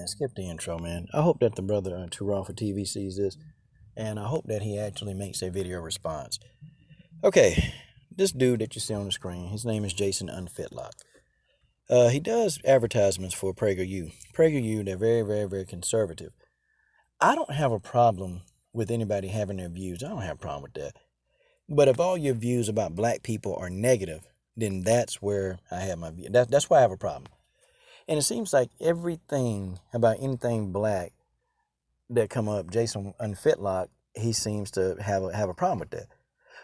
man. Skip the intro, man. I hope that the brother Too Raw for TV sees this, and I hope that he actually makes a video response. Okay, this dude that you see on the screen, his name is Jason Unfitlock. He does advertisements for Prager. Prager, they're very, very, very conservative. I don't have a problem with anybody having their views. I don't have a problem with that. But if all your views about black people are negative, then that's where I have my view. That's why I have a problem. And it seems like everything about anything black that come up, Jason Unfitlock, he seems to have a problem with that.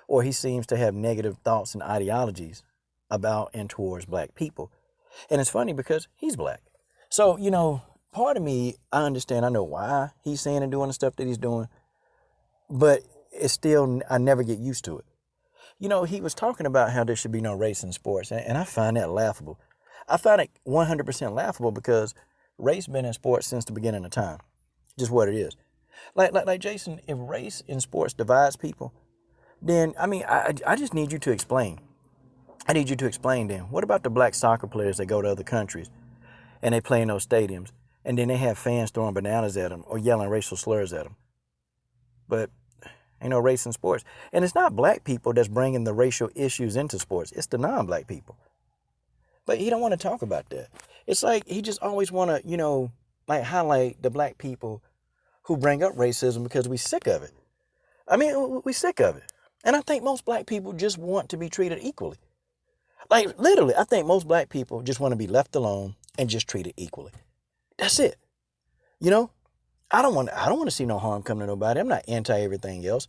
Or he seems to have negative thoughts and ideologies about and towards black people. And it's funny because he's black. So, part of me, I understand, I know why he's saying and doing the stuff that he's doing, but it's still, I never get used to it. He was talking about how there should be no race in sports, and I find that laughable. I find it 100% laughable because race been in sports since the beginning of time. Just what it is. Like Jason, if race in sports divides people, then, I just need you to explain. I need you to explain then. What about the black soccer players that go to other countries and they play in those stadiums and then they have fans throwing bananas at them or yelling racial slurs at them? But ain't no race in sports. And it's not black people that's bringing the racial issues into sports. It's the non-black people. But he don't want to talk about that. It's like he just always want to, highlight the black people who bring up racism because we sick of it. We sick of it. And I think most black people just want to be treated equally. Like, literally, I think most black people just want to be left alone and just treated equally. That's it. I don't want to see no harm come to nobody. I'm not anti everything else.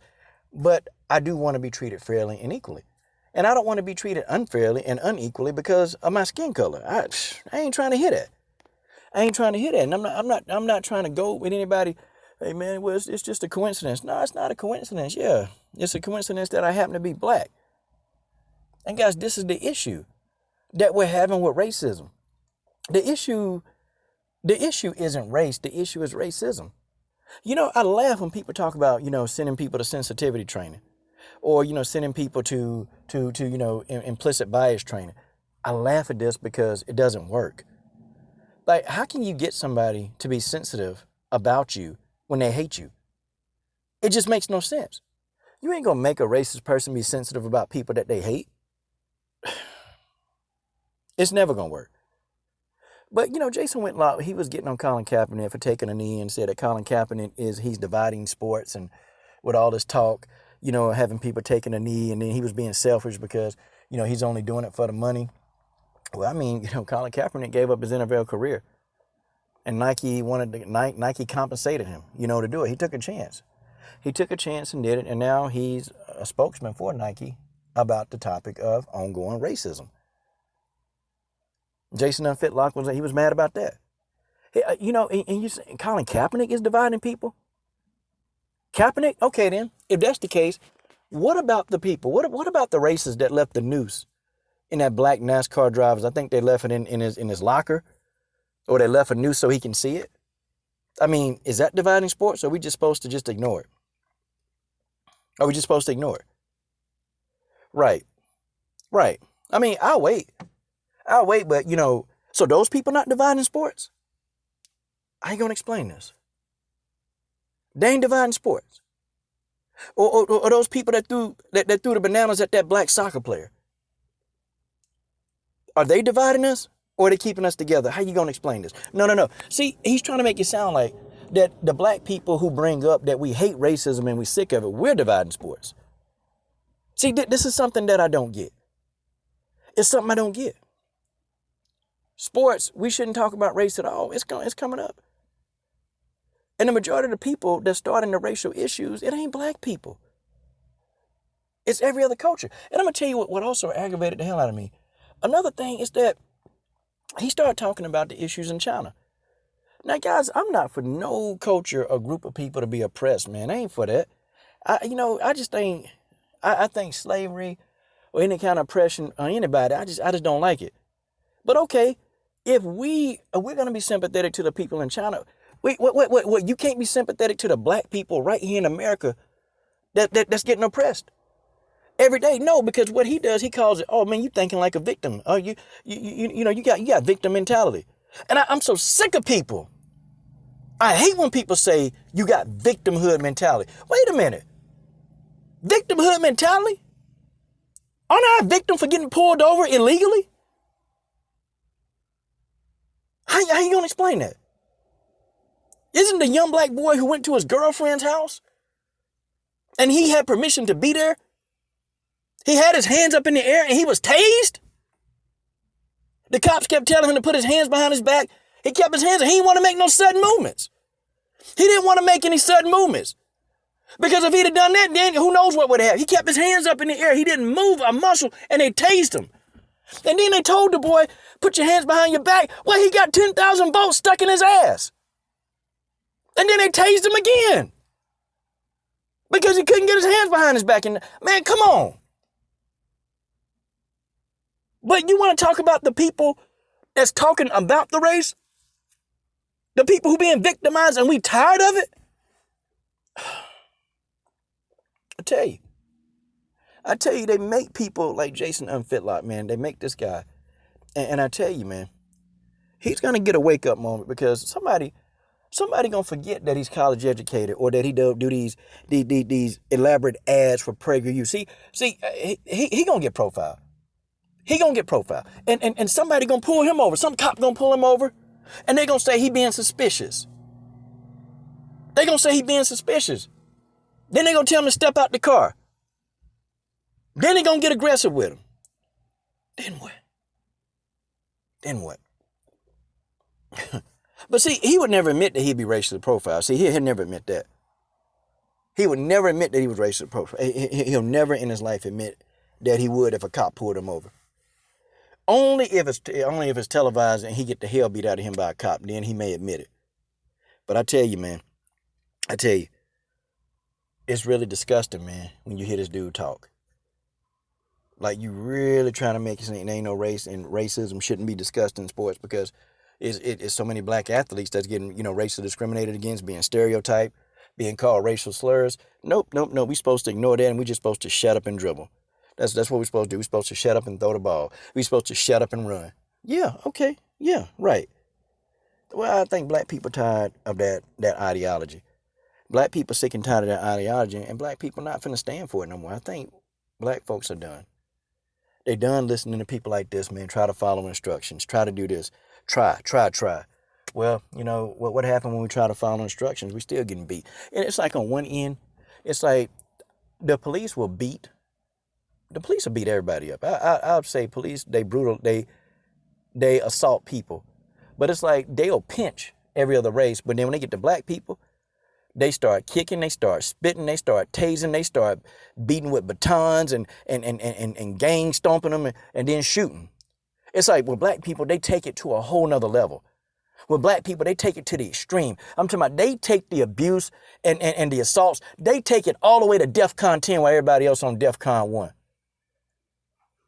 But I do want to be treated fairly and equally. And I don't want to be treated unfairly and unequally because of my skin color. I ain't trying to hear that. And I'm not trying to go with anybody. Hey man, well, it's just a coincidence. No, it's not a coincidence. Yeah, it's a coincidence that I happen to be black. And guys, this is the issue that we're having with racism. The issue isn't race. The issue is racism. I laugh when people talk about, sending people to sensitivity training or, sending people to implicit bias training. I laugh at this because it doesn't work. Like, how can you get somebody to be sensitive about you when they hate you? It just makes no sense. You ain't gonna make a racist person be sensitive about people that they hate. It's never gonna work. But, Jason Whitlock, he was getting on Colin Kaepernick for taking a knee and said that Colin Kaepernick he's dividing sports and with all this talk, having people taking a knee and then he was being selfish because, he's only doing it for the money. Well, Colin Kaepernick gave up his NFL career and Nike compensated him, to do it. He took a chance. He took a chance and did it. And now he's a spokesman for Nike about the topic of ongoing racism. Jason Unfitlock was mad about that. And you say Colin Kaepernick is dividing people? Kaepernick? Okay, then. If that's the case, what about the people? What about the racists that left the noose in that black NASCAR drivers? I think they left it in his locker, or they left a noose so he can see it. Is that dividing sports, or are we just supposed to just ignore it? Are we just supposed to ignore it? Right. I'll wait, but, so those people not dividing sports? I ain't gonna explain this. They ain't dividing sports. Or those people that threw the bananas at that black soccer player. Are they dividing us or are they keeping us together? How you gonna explain this? No. See, he's trying to make it sound like that the black people who bring up that we hate racism and we sick of it, we're dividing sports. See, this is something that I don't get. It's something I don't get. Sports, we shouldn't talk about race at all. It's coming up. And the majority of the people that's starting the racial issues, it ain't black people. It's every other culture. And I'm going to tell you what also aggravated the hell out of me. Another thing is that he started talking about the issues in China. Now, guys, I'm not for no culture or group of people to be oppressed, man. I ain't for that. I think slavery or any kind of oppression on anybody, I just don't like it. But okay, if we're going to be sympathetic to the people in China, wait, what? You can't be sympathetic to the black people right here in America that's getting oppressed every day. No, because what he does, he calls it, oh man, you thinking like a victim. Oh, you got victim mentality. And I'm so sick of people. I hate when people say you got victimhood mentality. Wait a minute. Victimhood mentality? Aren't I a victim for getting pulled over illegally? How you going to explain that? Isn't the young black boy who went to his girlfriend's house and he had permission to be there? He had his hands up in the air and he was tased? The cops kept telling him to put his hands behind his back. He kept his hands and he didn't want to make no sudden movements. He didn't want to make any sudden movements. Because if he'd have done that, then who knows what would have happened. He kept his hands up in the air. He didn't move a muscle and they tased him. And then they told the boy, put your hands behind your back. Well, he got 10,000 volts stuck in his ass. And then they tased him again. Because he couldn't get his hands behind his back. And man, come on. But you want to talk about the people that's talking about the race? The people who being victimized and we tired of it? I tell you, they make people like Jason Unfitlock, man. They make this guy. And I tell you, man, he's going to get a wake up moment because somebody going to forget that he's college educated or that he do these elaborate ads for Prager. He going to get profiled. He going to get profiled. And somebody going to pull him over. Some cop going to pull him over and they going to say he being suspicious. They going to say he being suspicious. Then they going to tell him to step out the car. Then they going to get aggressive with him. Then what? But see, he would never admit that he'd be racially profiled. See, he'd never admit that. He would never admit that he was racially profiled. He'll never in his life admit that he would if a cop pulled him over. Only if it's televised and he get the hell beat out of him by a cop, then he may admit it. But I tell you, man, it's really disgusting, man, when you hear this dude talk. Like, you really trying to make it seem there ain't no race and racism shouldn't be discussed in sports because it's so many black athletes that's getting, racially discriminated against, being stereotyped, being called racial slurs. Nope. We're supposed to ignore that and we're just supposed to shut up and dribble. That's what we're supposed to do. We're supposed to shut up and throw the ball. We're supposed to shut up and run. Yeah, okay. Yeah, right. Well, I think black people tired of that ideology. Black people sick and tired of that ideology, and black people not finna stand for it no more. I think black folks are done. They done listening to people like this, man. Try to follow instructions. Try to do this. Try. Well, what happened when we try to follow instructions? We still getting beat. And it's like on one end, it's like the police will beat everybody up. I'd say police, they brutal, they assault people. But it's like they'll pinch every other race, but then when they get to black people, they start kicking, they start spitting, they start tasing, they start beating with batons and gang stomping them and then shooting. It's like with black people, they take it to a whole nother level. With black people, they take it to the extreme. I'm talking about they take the abuse and the assaults, they take it all the way to DEFCON 10 while everybody else on DEFCON 1.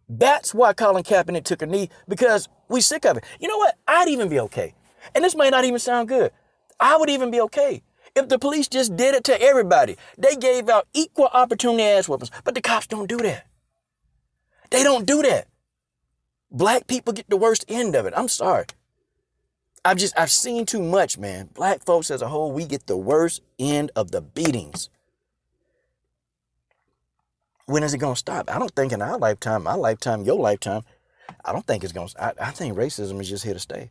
That's why Colin Kaepernick took a knee, because we sick of it. You know what? I'd even be okay. And this might not even sound good. I would even be okay if the police just did it to everybody. They gave out equal opportunity ass weapons. But the cops don't do that. They don't do that. Black people get the worst end of it. I'm sorry. I've seen too much, man. Black folks as a whole, we get the worst end of the beatings. When is it going to stop? I don't think in our lifetime, my lifetime, your lifetime, I don't think it's going to, I think racism is just here to stay.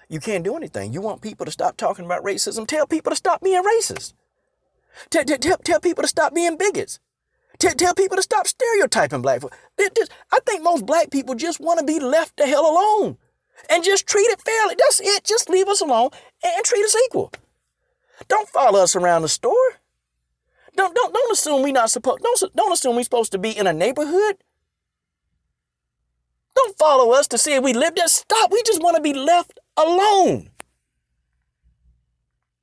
You can't do anything. You want people to stop talking about racism? Tell people to stop being racist. Tell people to stop being bigots. Tell people to stop stereotyping black folks. I think most black people just want to be left the hell alone and just treat it fairly. That's it. Just leave us alone and treat us equal. Don't follow us around the store. Don't assume we not supposed. Don't assume we supposed to be in a neighborhood. Don't follow us to see if we live there. Stop. We just want to be left alone.